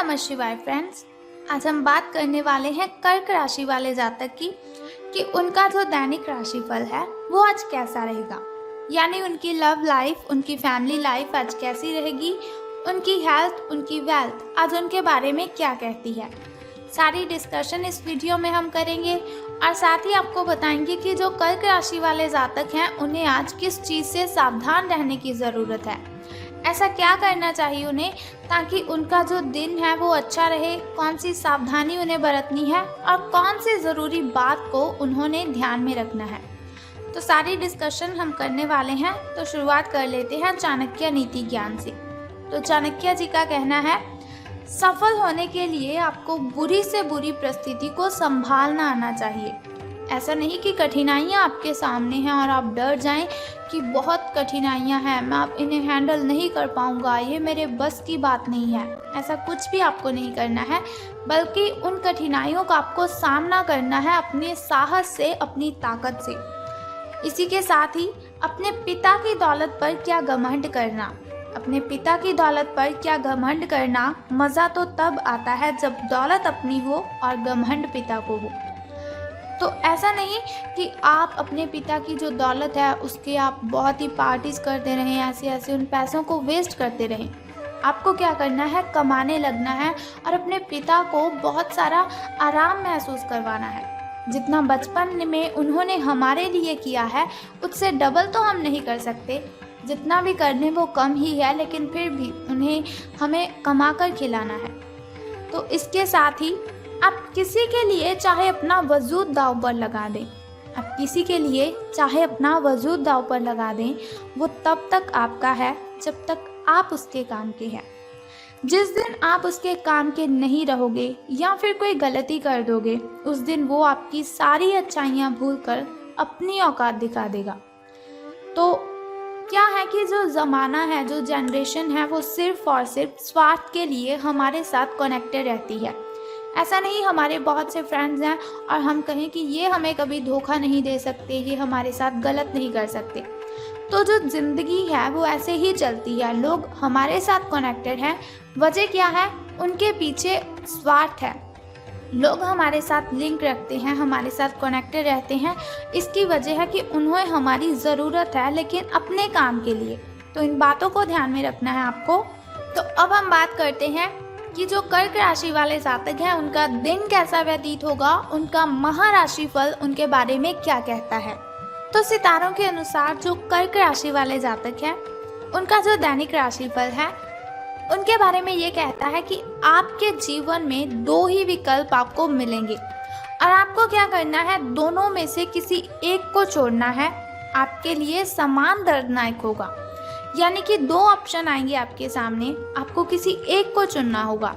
नमः शिवाय फ्रेंड्स। आज हम बात करने वाले हैं कर्क राशि वाले जातक की कि उनका जो दैनिक राशिफल है वो आज कैसा रहेगा। यानी उनकी लव लाइफ, उनकी फैमिली लाइफ आज कैसी रहेगी, उनकी हेल्थ, उनकी वेल्थ आज उनके बारे में क्या कहती है। सारी डिस्कशन इस वीडियो में हम करेंगे और साथ ही आपको बताएंगे कि जो कर्क राशि वाले जातक हैं उन्हें आज किस चीज़ से सावधान रहने की ज़रूरत है, ऐसा क्या करना चाहिए उन्हें ताकि उनका जो दिन है वो अच्छा रहे, कौन सी सावधानी उन्हें बरतनी है और कौन सी ज़रूरी बात को उन्होंने ध्यान में रखना है। तो सारी डिस्कशन हम करने वाले हैं। तो शुरुआत कर लेते हैं चाणक्य नीति ज्ञान से। तो चाणक्य जी का कहना है, सफल होने के लिए आपको बुरी से बुरी परिस्थिति को संभालना आना चाहिए। ऐसा नहीं कि कठिनाइयाँ आपके सामने हैं और आप डर जाएं कि बहुत कठिनाइयाँ हैं, मैं आप इन्हें हैंडल नहीं कर पाऊँगा, ये मेरे बस की बात नहीं है। ऐसा कुछ भी आपको नहीं करना है, बल्कि उन कठिनाइयों का आपको सामना करना है अपने साहस से, अपनी ताकत से। इसी के साथ ही अपने पिता की दौलत पर क्या घमंड करना, अपने पिता की दौलत पर क्या घमंड करना, मज़ा तो तब आता है जब दौलत अपनी हो और घमंड पिता को हो। तो ऐसा नहीं कि आप अपने पिता की जो दौलत है उसके आप बहुत ही पार्टीज करते रहें, ऐसे उन पैसों को वेस्ट करते रहें। आपको क्या करना है, कमाने लगना है और अपने पिता को बहुत सारा आराम महसूस करवाना है। जितना बचपन में उन्होंने हमारे लिए किया है उससे डबल तो हम नहीं कर सकते, जितना भी करने वो कम ही है, लेकिन फिर भी उन्हें हमें कमा कर खिलाना है। तो इसके साथ ही आप किसी के लिए चाहे अपना वजूद दांव पर लगा दें, आप किसी के लिए चाहे अपना वजूद दांव पर लगा दें, वो तब तक आपका है जब तक आप उसके काम के हैं। जिस दिन आप उसके काम के नहीं रहोगे या फिर कोई गलती कर दोगे, उस दिन वो आपकी सारी अच्छाइयाँ भूलकर अपनी औकात दिखा देगा। तो क्या है कि जो ज़माना है, जो जनरेशन है, वो सिर्फ और सिर्फ स्वार्थ के लिए हमारे साथ कनेक्टेड रहती है। ऐसा नहीं हमारे बहुत से फ्रेंड्स हैं और हम कहें कि ये हमें कभी धोखा नहीं दे सकते, ये हमारे साथ गलत नहीं कर सकते। तो जो ज़िंदगी है वो ऐसे ही चलती है। लोग हमारे साथ कनेक्टेड हैं, वजह क्या है, उनके पीछे स्वार्थ है। लोग हमारे साथ लिंक रखते हैं, हमारे साथ कनेक्टेड रहते हैं, इसकी वजह है कि उन्हें हमारी ज़रूरत है, लेकिन अपने काम के लिए। तो इन बातों को ध्यान में रखना है आपको। तो अब हम बात करते हैं कि जो कर्क राशि वाले जातक हैं उनका दिन कैसा व्यतीत होगा, उनका महाराशिफल उनके बारे में क्या कहता है। तो सितारों के अनुसार जो कर्क राशि वाले जातक हैं उनका जो दैनिक राशिफल है उनके बारे में ये कहता है कि आपके जीवन में दो ही विकल्प आपको मिलेंगे और आपको क्या करना है, दोनों में से किसी एक को छोड़ना है। आपके लिए समान दर्दनाक होगा, यानी कि दो ऑप्शन आएंगे आपके सामने, आपको किसी एक को चुनना होगा।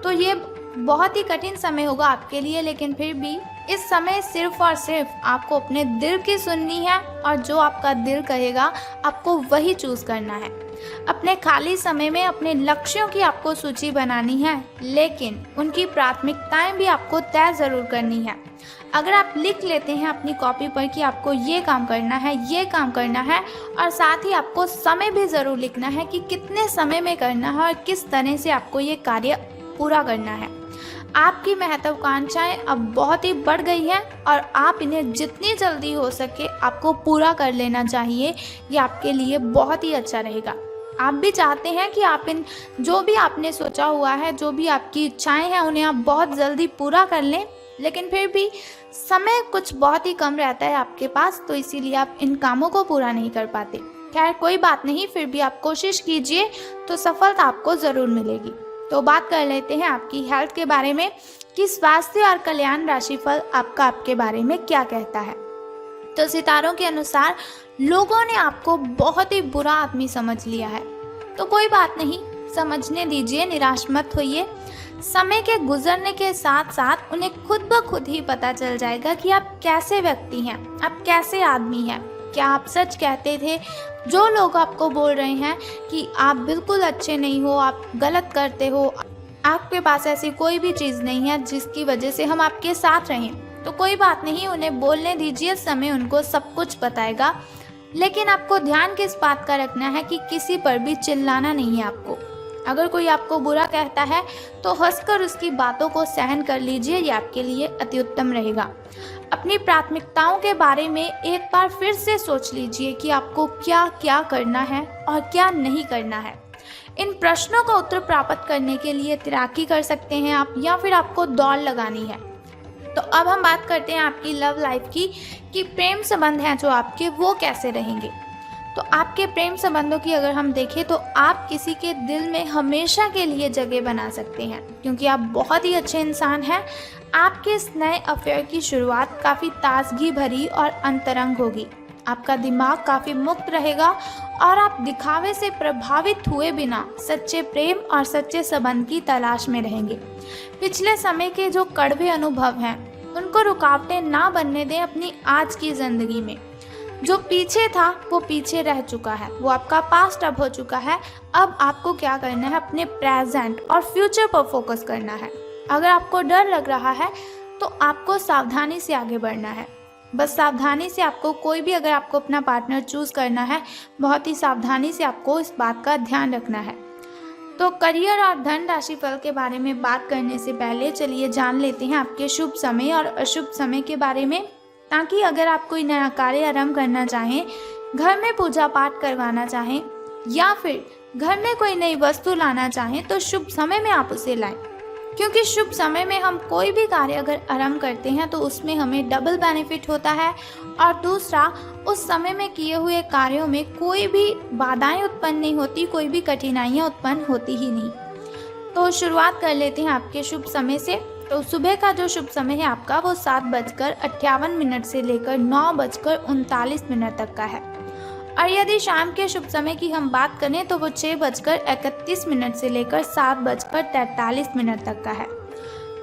तो ये बहुत ही कठिन समय होगा आपके लिए, लेकिन फिर भी इस समय सिर्फ और सिर्फ आपको अपने दिल की सुननी है और जो आपका दिल कहेगा आपको वही चूज़ करना है। अपने खाली समय में अपने लक्ष्यों की आपको सूची बनानी है, लेकिन उनकी प्राथमिकताएं भी आपको तय ज़रूर करनी है। अगर आप लिख लेते हैं अपनी कॉपी पर कि आपको ये काम करना है, ये काम करना है, और साथ ही आपको समय भी ज़रूर लिखना है कि कितने समय में करना है और किस तरह से आपको ये कार्य पूरा करना है। आपकी महत्वाकांक्षाएं अब बहुत ही बढ़ गई हैं और आप इन्हें जितनी जल्दी हो सके आपको पूरा कर लेना चाहिए। ये आपके लिए बहुत ही अच्छा रहेगा। आप भी चाहते हैं कि आप इन जो भी आपने सोचा हुआ है, जो भी आपकी इच्छाएं हैं, उन्हें आप बहुत जल्दी पूरा कर लें, लेकिन फिर भी समय कुछ बहुत ही कम रहता है आपके पास, तो इसीलिए आप इन कामों को पूरा नहीं कर पाते। खैर कोई बात नहीं, फिर भी आप कोशिश कीजिए तो सफलता आपको ज़रूर मिलेगी। तो बात कर लेते हैं आपकी हेल्थ के बारे में कि स्वास्थ्य और कल्याण राशिफल आपके बारे में क्या कहता है। तो सितारों के अनुसार लोगों ने आपको बहुत ही बुरा आदमी समझ लिया है, तो कोई बात नहीं, समझने दीजिए, निराश मत होइए। समय के गुजरने के साथ साथ उन्हें खुद ब खुद ही पता चल जाएगा कि आप कैसे व्यक्ति हैं, आप कैसे आदमी हैं। क्या आप सच कहते थे? जो लोग आपको बोल रहे हैं कि आप बिल्कुल अच्छे नहीं हो, आप गलत करते हो, आपके पास ऐसी कोई भी चीज़ नहीं है जिसकी वजह से हम आपके साथ रहें, तो कोई बात नहीं, उन्हें बोलने दीजिए, समय उनको सब कुछ बताएगा। लेकिन आपको ध्यान किस बात का रखना है कि किसी पर भी चिल्लाना नहीं है आपको। अगर कोई आपको बुरा कहता है तो हंसकर उसकी बातों को सहन कर लीजिए, ये आपके लिए अति उत्तम रहेगा। अपनी प्राथमिकताओं के बारे में एक बार फिर से सोच लीजिए कि आपको क्या क्या करना है और क्या नहीं करना है। इन प्रश्नों का उत्तर प्राप्त करने के लिए तैराकी कर सकते हैं आप, या फिर आपको दौड़ लगानी है। तो अब हम बात करते हैं आपकी लव लाइफ की, कि प्रेम संबंध हैं जो आपके, वो कैसे रहेंगे। तो आपके प्रेम संबंधों की अगर हम देखें तो आप किसी के दिल में हमेशा के लिए जगह बना सकते हैं, क्योंकि आप बहुत ही अच्छे इंसान हैं। आपके इस नए अफेयर की शुरुआत काफ़ी ताजगी भरी और अंतरंग होगी। आपका दिमाग काफ़ी मुक्त रहेगा और आप दिखावे से प्रभावित हुए बिना सच्चे प्रेम और सच्चे संबंध की तलाश में रहेंगे। पिछले समय के जो कड़वे अनुभव हैं उनको रुकावटें ना बनने दें अपनी आज की ज़िंदगी में। जो पीछे था वो पीछे रह चुका है, वो आपका पास्ट अब हो चुका है। अब आपको क्या करना है, अपने प्रेजेंट और फ्यूचर पर फोकस करना है। अगर आपको डर लग रहा है तो आपको सावधानी से आगे बढ़ना है। बस सावधानी से आपको, कोई भी अगर आपको अपना पार्टनर चूज़ करना है, बहुत ही सावधानी से आपको इस बात का ध्यान रखना है। तो करियर और धन राशि फल के बारे में बात करने से पहले चलिए जान लेते हैं आपके शुभ समय और अशुभ समय के बारे में, ताकि अगर आप कोई नया कार्य आरंभ करना चाहें, घर में पूजा पाठ करवाना चाहें या फिर घर में कोई नई वस्तु लाना चाहें तो शुभ समय में आप उसे लाएं। क्योंकि शुभ समय में हम कोई भी कार्य अगर आरंभ करते हैं तो उसमें हमें डबल बेनिफिट होता है, और दूसरा, उस समय में किए हुए कार्यों में कोई भी बाधाएं उत्पन्न नहीं होती, कोई भी कठिनाइयां उत्पन्न होती ही नहीं। तो शुरुआत कर लेते हैं आपके शुभ समय से। तो सुबह का जो शुभ समय है आपका, वो 7:58 से लेकर 9:39 तक का है। और यदि शाम के शुभ समय की हम बात करें तो वो 6:31 से लेकर 7:43 तक का है।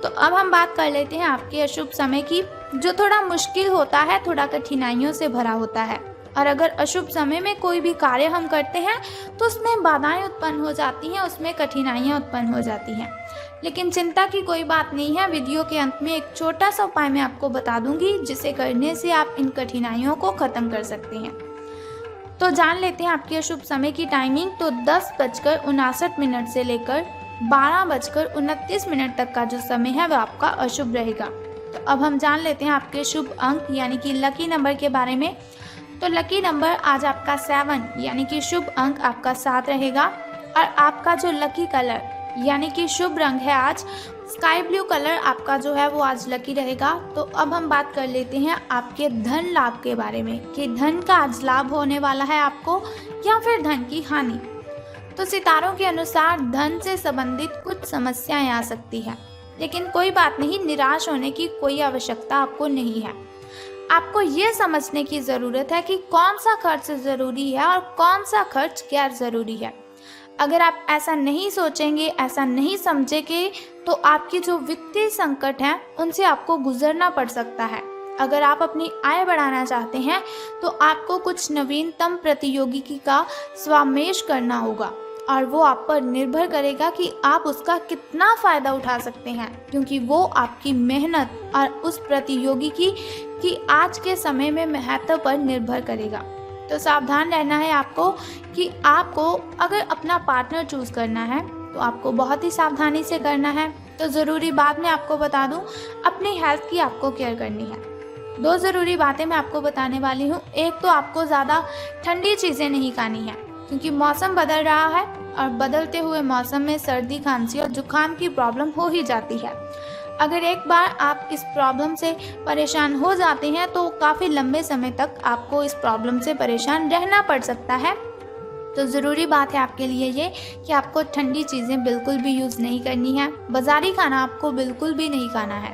तो अब हम बात कर लेते हैं आपके अशुभ समय की, जो थोड़ा मुश्किल होता है, थोड़ा कठिनाइयों से भरा होता है। और अगर अशुभ समय में कोई भी कार्य हम करते हैं तो उसमें बाधाएं उत्पन्न हो जाती हैं, उसमें कठिनाइयां उत्पन्न हो जाती हैं। लेकिन चिंता की कोई बात नहीं है। वीडियो के अंत में एक छोटा सा उपाय मैं आपको बता दूंगी, जिसे करने से आप इन कठिनाइयों को ख़त्म कर सकते हैं। तो जान लेते हैं आपके अशुभ समय की टाइमिंग। तो 10:59 से लेकर 12:29 तक का जो समय है वह आपका अशुभ रहेगा। तो अब हम जान लेते हैं आपके शुभ अंक यानी कि लकी नंबर के बारे में। तो लकी नंबर आज आपका 7 यानी कि शुभ अंक आपका 7 रहेगा। और आपका जो लकी कलर यानी कि शुभ रंग है आज स्काई ब्लू कलर आपका जो है वो आज लकी रहेगा। तो अब हम बात कर लेते हैं आपके धन लाभ के बारे में, कि धन का आज लाभ होने वाला है आपको या फिर धन की हानि। तो सितारों के अनुसार धन से संबंधित कुछ समस्याएं आ सकती हैं, लेकिन कोई बात नहीं, निराश होने की कोई आवश्यकता आपको नहीं है। आपको ये समझने की ज़रूरत है कि कौन सा खर्च ज़रूरी है और कौन सा खर्च गैर ज़रूरी है। अगर आप ऐसा नहीं सोचेंगे, ऐसा नहीं समझेंगे, तो आपकी जो वित्तीय संकट हैं उनसे आपको गुजरना पड़ सकता है। अगर आप अपनी आय बढ़ाना चाहते हैं तो आपको कुछ नवीनतम प्रौद्योगिकी का स्वामेश करना होगा, और वो आप पर निर्भर करेगा कि आप उसका कितना फ़ायदा उठा सकते हैं, क्योंकि वो आपकी मेहनत और उस प्रौद्योगिकी की आज के समय में महत्व पर निर्भर करेगा। तो सावधान रहना है आपको कि आपको अगर अपना पार्टनर चूज़ करना है तो आपको बहुत ही सावधानी से करना है। तो ज़रूरी बात मैं आपको बता दूं, अपनी हेल्थ की आपको केयर करनी है। 2 ज़रूरी बातें मैं आपको बताने वाली हूँ। एक तो आपको ज़्यादा ठंडी चीज़ें नहीं खानी है, क्योंकि मौसम बदल रहा है और बदलते हुए मौसम में सर्दी, खांसी और जुकाम की प्रॉब्लम हो ही जाती है। अगर एक बार आप इस प्रॉब्लम से परेशान हो जाते हैं तो काफ़ी लंबे समय तक आपको इस प्रॉब्लम से परेशान रहना पड़ सकता है। तो ज़रूरी बात है आपके लिए ये कि आपको ठंडी चीज़ें बिल्कुल भी यूज़ नहीं करनी है। बाज़ारी खाना आपको बिल्कुल भी नहीं खाना है,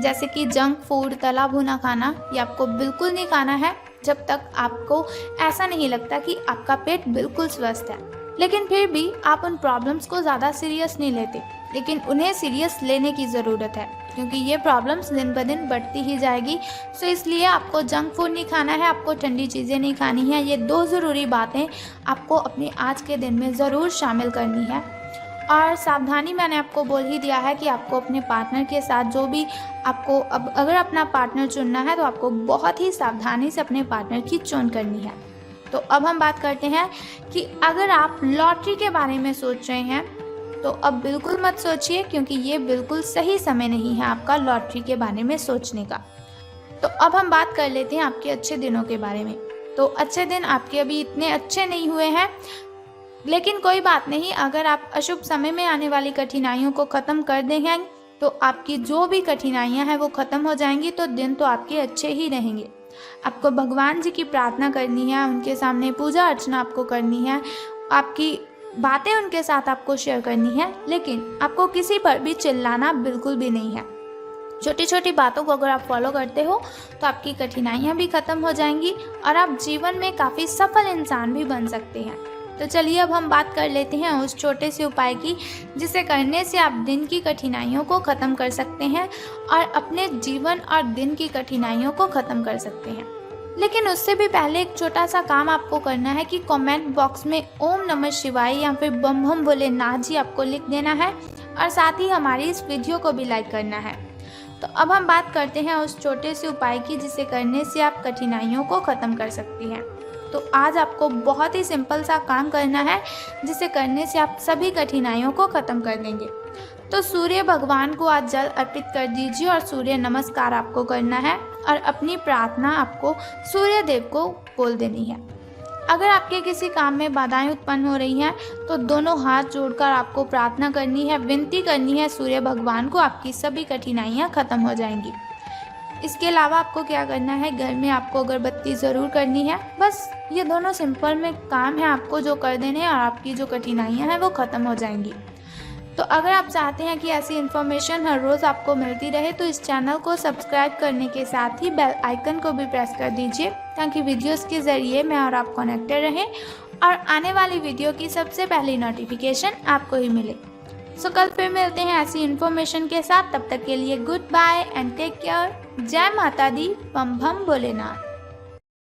जैसे कि जंक फूड, तला भुना खाना, ये आपको बिल्कुल नहीं खाना है जब तक आपको ऐसा नहीं लगता कि आपका पेट बिल्कुल स्वस्थ है। लेकिन फिर भी आप उन प्रॉब्लम्स को ज़्यादा सीरियस नहीं लेते, लेकिन उन्हें सीरियस लेने की ज़रूरत है, क्योंकि ये प्रॉब्लम्स दिन ब दिन बढ़ती ही जाएगी। सो इसलिए आपको जंक फूड नहीं खाना है, आपको ठंडी चीज़ें नहीं खानी है। ये 2 ज़रूरी बातें आपको अपने आज के दिन में ज़रूर शामिल करनी है। और सावधानी मैंने आपको बोल ही दिया है कि आपको अपने पार्टनर के साथ जो भी आपको अगर अपना पार्टनर चुनना है तो आपको बहुत ही सावधानी से अपने पार्टनर की चुन करनी है। तो अब हम बात करते हैं कि अगर आप लॉटरी के बारे में सोच रहे हैं तो अब बिल्कुल मत सोचिए, क्योंकि ये बिल्कुल सही समय नहीं है आपका लॉटरी के बारे में सोचने का। तो अब हम बात कर लेते हैं आपके अच्छे दिनों के बारे में। तो अच्छे दिन आपके अभी इतने अच्छे नहीं हुए हैं, लेकिन कोई बात नहीं। अगर आप अशुभ समय में आने वाली कठिनाइयों को ख़त्म कर देंगे तो आपकी जो भी कठिनाइयां हैं वो ख़त्म हो जाएंगी, तो दिन तो आपके अच्छे ही रहेंगे। आपको भगवान जी की प्रार्थना करनी है, उनके सामने पूजा अर्चना आपको करनी है, आपकी बातें उनके साथ आपको शेयर करनी है, लेकिन आपको किसी पर भी चिल्लाना बिल्कुल भी नहीं है। छोटी छोटी बातों को अगर आप फॉलो करते हो तो आपकी कठिनाइयाँ भी ख़त्म हो जाएंगी और आप जीवन में काफ़ी सफल इंसान भी बन सकते हैं। तो चलिए अब हम बात कर लेते हैं उस छोटे से उपाय की, जिसे करने से आप दिन की कठिनाइयों को ख़त्म कर सकते हैं और अपने जीवन और दिन की कठिनाइयों को ख़त्म कर सकते हैं। लेकिन उससे भी पहले एक छोटा सा काम आपको करना है कि कमेंट बॉक्स में ओम नमः शिवाय या फिर बम बम भोलेनाथ जी आपको लिख देना है और साथ ही हमारी इस वीडियो को भी लाइक करना है। तो अब हम बात करते हैं उस छोटे से उपाय की, जिसे करने से आप कठिनाइयों को ख़त्म कर सकती हैं। तो आज आपको बहुत ही सिंपल सा काम करना है, जिसे करने से आप सभी कठिनाइयों को ख़त्म कर देंगे। तो सूर्य भगवान को आज जल अर्पित कर दीजिए और सूर्य नमस्कार आपको करना है और अपनी प्रार्थना आपको सूर्य देव को बोल देनी है। अगर आपके किसी काम में बाधाएं उत्पन्न हो रही हैं तो दोनों हाथ जोड़कर आपको प्रार्थना करनी है, विनती करनी है सूर्य भगवान को, आपकी सभी कठिनाइयां खत्म हो जाएंगी। इसके अलावा आपको क्या करना है, घर में आपको अगरबत्ती ज़रूर करनी है। बस ये दोनों सिंपल में काम है आपको जो कर देने हैं और आपकी जो कठिनाइयाँ हैं वो ख़त्म हो जाएंगी। तो अगर आप चाहते हैं कि ऐसी इन्फॉर्मेशन हर रोज़ आपको मिलती रहे तो इस चैनल को सब्सक्राइब करने के साथ ही बेल आइकन को भी प्रेस कर दीजिए, ताकि वीडियोस के ज़रिए मैं और आप कनेक्टेड रहें और आने वाली वीडियो की सबसे पहली नोटिफिकेशन आपको ही मिले। सो कल फिर मिलते हैं ऐसी इन्फॉर्मेशन के साथ। तब तक के लिए good bye and take care. जय माता दी, बम बम भोलेनाथ।